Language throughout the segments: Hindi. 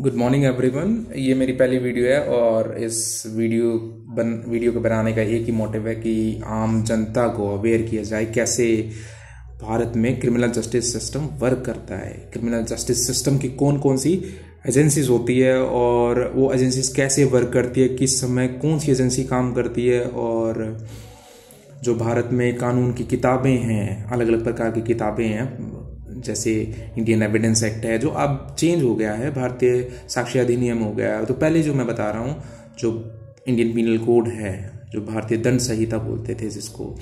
Good morning everyone. ये मेरी पहली वीडियो है और इस वीडियो को बनाने का एक ही मोटिव है कि आम जनता को अवेयर किया जाए कैसे भारत में क्रिमिनल जस्टिस सिस्टम वर्क करता है। क्रिमिनल जस्टिस सिस्टम की कौन कौन सी एजेंसीज होती है और वो एजेंसीज कैसे वर्क करती है, किस समय कौन सी एजेंसी काम करती है, और जो भारत में कानून की किताबें हैं, अलग अलग प्रकार की किताबें हैं, जैसे इंडियन एविडेंस एक्ट है जो अब चेंज हो गया है, भारतीय साक्ष्य अधिनियम हो गया है। तो पहले जो मैं बता रहा हूँ, जो इंडियन पीनल कोड है, जो भारतीय दंड संहिता बोलते थे जिसको,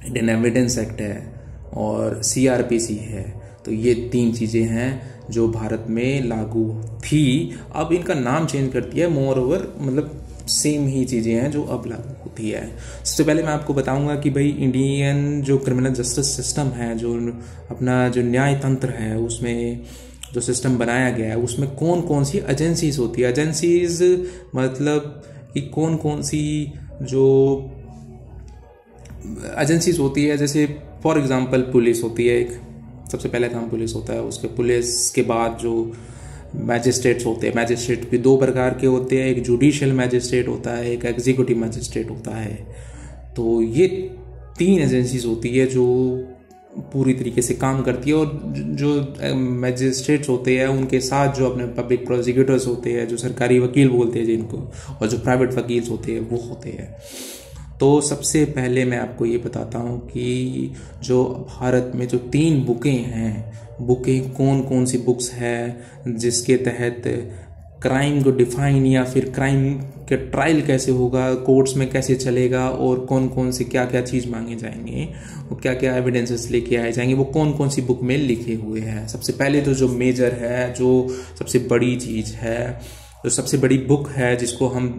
इंडियन एविडेंस एक्ट है और सीआरपीसी है। तो ये तीन चीज़ें हैं जो भारत में लागू थी। अब इनका नाम चेंज कर दिया है, मोर ओवर मतलब सेम ही चीज़ें हैं जो अब लागू होती है। सबसे पहले मैं आपको बताऊंगा कि भाई इंडियन जो क्रिमिनल जस्टिस सिस्टम है, जो अपना जो न्याय तंत्र है, उसमें जो सिस्टम बनाया गया है उसमें कौन कौन सी एजेंसीज होती है। एजेंसीज मतलब कि कौन कौन सी जो एजेंसीज होती है, जैसे फॉर एग्जांपल पुलिस होती है, एक सबसे पहले काम पुलिस होता है। उसके पुलिस के बाद जो मैजिस्ट्रेट्स होते हैं, मैजिस्ट्रेट भी दो प्रकार के होते हैं, एक जुडिशियल मैजिस्ट्रेट होता है, एक एग्जीक्यूटिव मैजिस्ट्रेट होता है। तो ये तीन एजेंसीज होती है जो पूरी तरीके से काम करती है। और जो मैजिस्ट्रेट्स होते हैं उनके साथ जो अपने पब्लिक प्रोसिक्यूटर्स होते हैं, जो सरकारी वकील बोलते हैं जिनको, और जो प्राइवेट वकील होते हैं वो होते हैं। तो सबसे पहले मैं आपको ये बताता हूँ कि जो भारत में जो तीन बुकें कौन कौन सी बुक्स है जिसके तहत क्राइम को डिफाइन या फिर क्राइम के ट्रायल कैसे होगा, कोर्ट्स में कैसे चलेगा, और कौन कौन से क्या क्या चीज़ मांगे जाएंगे, वो क्या क्या एविडेंसेस लेके आए जाएंगे, वो कौन कौन सी बुक में लिखे हुए हैं। सबसे पहले तो जो मेजर है, जो सबसे बड़ी चीज़ है, जो सबसे बड़ी बुक है, जिसको हम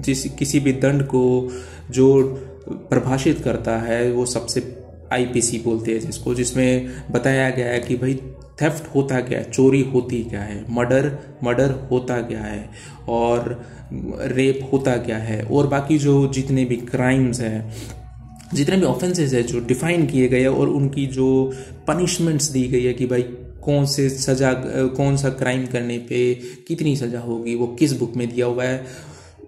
किसी भी दंड को जो परिभाषित करता है, वो सबसे आईपीसी बोलते हैं जिसको, जिसमें बताया गया है कि भाई थेफ्ट होता क्या है, चोरी होती क्या है, मर्डर होता क्या है, और रेप होता क्या है, और बाकी जो जितने भी क्राइम्स हैं, जितने भी ऑफेंसेस है जो डिफाइन किए गए हैं, और उनकी जो पनिशमेंट्स दी गई है कि भाई कौन सा क्राइम करने पे कितनी सजा होगी, वो किस बुक में दिया हुआ है,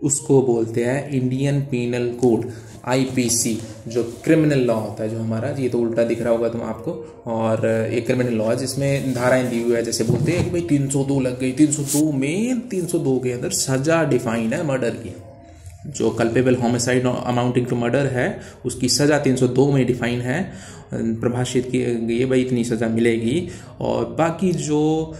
उसको बोलते हैं इंडियन पीनल कोड, आईपीसी। जो क्रिमिनल लॉ होता है जो हमारा, ये तो उल्टा दिख रहा होगा तुम आपको, और एक क्रिमिनल लॉ है जिसमें धाराएं दी हुई है। जैसे बोलते हैं कि भाई 302 लग गई, 302 के अंदर सजा डिफाइन है मर्डर की। जो culpable homicide amounting to murder है उसकी सजा 302 में डिफाइन है, परिभाषित की गई है, भाई इतनी सजा मिलेगी। और बाकी जो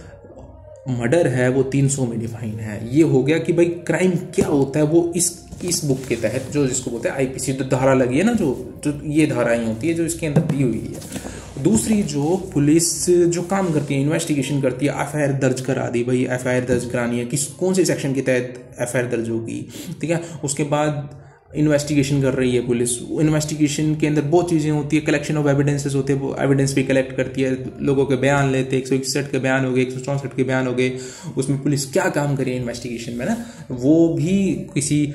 मर्डर है वो 300 में डिफाइन है। ये हो गया कि भाई क्राइम क्या होता है, वो इस बुक के तहत, जो जिसको बोलते हैं आईपीसी, तो धारा लगी है ना, जो ये धाराएं होती है जो इसके अंदर दी हुई है। दूसरी जो पुलिस जो काम करती है, इन्वेस्टिगेशन करती है, एफआईआर दर्ज करा दी, भाई एफआईआर दर्ज करानी है, कौन से सेक्शन के तहत एफआईआर दर्ज होगी, ठीक है। उसके बाद इन्वेस्टिगेशन कर रही है पुलिस, इन्वेस्टिगेशन के अंदर बहुत चीज़ें होती है, कलेक्शन ऑफ एविडेंसेस होते हैं, वो एविडेंस भी कलेक्ट करती है, लोगों के बयान लेते हैं, 161 के बयान हो गए, 164 के बयान हो गए। उसमें पुलिस क्या काम करी इन्वेस्टिगेशन में ना, वो भी किसी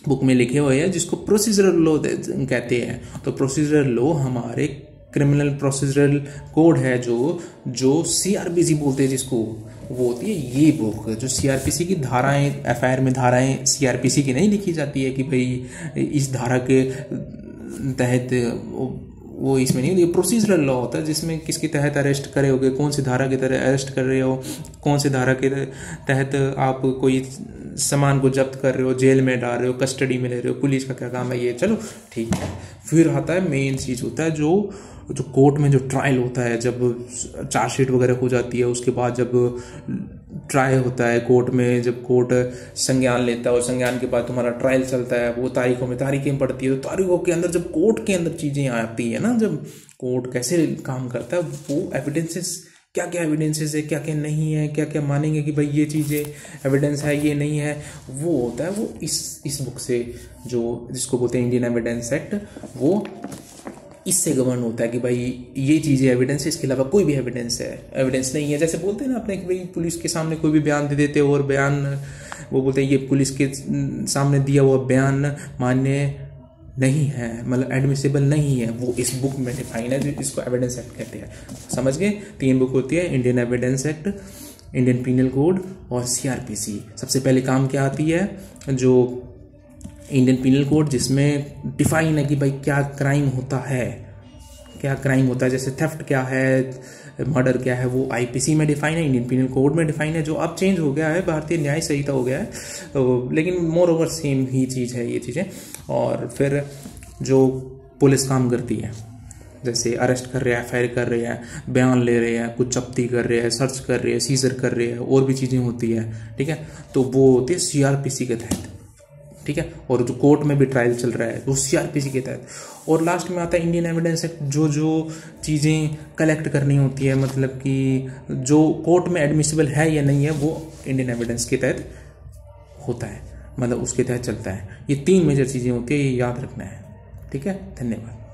बुक में लिखे हुए हैं जिसको प्रोसीजरल लॉ कहते हैं। तो प्रोसीजरल लॉ हमारे क्रिमिनल प्रोसीजरल कोड है, जो सीआरपीसी बोलते हैं जिसको, वो होती है ये बुक। जो सीआरपीसी की धाराएं, एफआईआर में धाराएं सीआरपीसी की नहीं लिखी जाती है कि भाई इस धारा के तहत, वो इसमें नहीं होती। प्रोसीजरल लॉ होता है जिसमें किसके तहत अरेस्ट करे होगे, कौन सी धारा के तहत अरेस्ट कर रहे हो, कौन सी धारा के तहत आप कोई सामान को जब्त कर रहे हो, जेल में डाल रहे हो, कस्टडी में ले रहे हो, पुलिस का क्या काम है, ये चलो ठीक है। फिर आता है मेन चीज़, होता है जो कोर्ट में जो ट्रायल होता है, जब चार्जशीट वगैरह हो जाती है, उसके बाद जब ट्रायल होता है कोर्ट में, जब कोर्ट संज्ञान लेता है और संज्ञान के बाद तुम्हारा ट्रायल चलता है, वो तारीखें पड़ती है। तो तारीखों के अंदर जब कोर्ट के अंदर चीज़ें आती है ना, जब कोर्ट कैसे काम करता है, वो एविडेंसेस, क्या क्या एविडेंसेस है, क्या क्या नहीं है, क्या क्या मानेंगे कि भाई ये चीज़ें एविडेंस है, ये नहीं है, वो होता है वो इस बुक से, जो जिसको बोलते हैं इंडियन एविडेंस एक्ट, वो इससे गवर्न होता है कि भाई ये चीज़ें एविडेंस है, इसके अलावा कोई भी एविडेंस नहीं है। जैसे बोलते हैं ना अपने कि भाई पुलिस के सामने कोई भी बयान दे देते हो, और बयान वो बोलते हैं ये पुलिस के सामने दिया हुआ बयान मान्य नहीं है, मतलब एडमिसिबल नहीं है, वो इस बुक में डिफाइन है, जो इसको एविडेंस एक्ट कहते हैं। समझ गए? तीन बुक होती है, Indian Evidence Act, Indian Penal Code और सीआरपीसी। सबसे पहले काम क्या आती है, जो इंडियन पीनल कोड, जिसमें डिफाइन है कि भाई क्या क्राइम होता है, क्या क्राइम होता है, जैसे थेफ्ट क्या है, मर्डर क्या है, वो आईपीसी में डिफाइन है, इंडियन पीनल कोड में डिफाइन है, जो अब चेंज हो गया है, भारतीय न्याय संहिता हो गया है, लेकिन मोर ओवर सेम ही चीज़ है ये चीज़ें। और फिर जो पुलिस काम करती है, जैसे अरेस्ट कर रहे हैं, एफआईआर कर रहे हैं, बयान ले रहे हैं, कुछ जब्ती कर रहे हैं, सर्च कर रहे हैं, सीजर कर रहे हैं, और भी चीज़ें होती है, ठीक है, तो वो होती है सीआरपीसी के तहत, ठीक है। और जो कोर्ट में भी ट्रायल चल रहा है वो सीआरपीसी के तहत। और लास्ट में आता है इंडियन एविडेंस एक्ट, जो चीज़ें कलेक्ट करनी होती है, मतलब कि जो कोर्ट में एडमिसिबल है या नहीं है, वो इंडियन एविडेंस के तहत होता है, मतलब उसके तहत चलता है। ये 3 मेजर चीज़ें होती है, ये याद रखना है, ठीक है। धन्यवाद।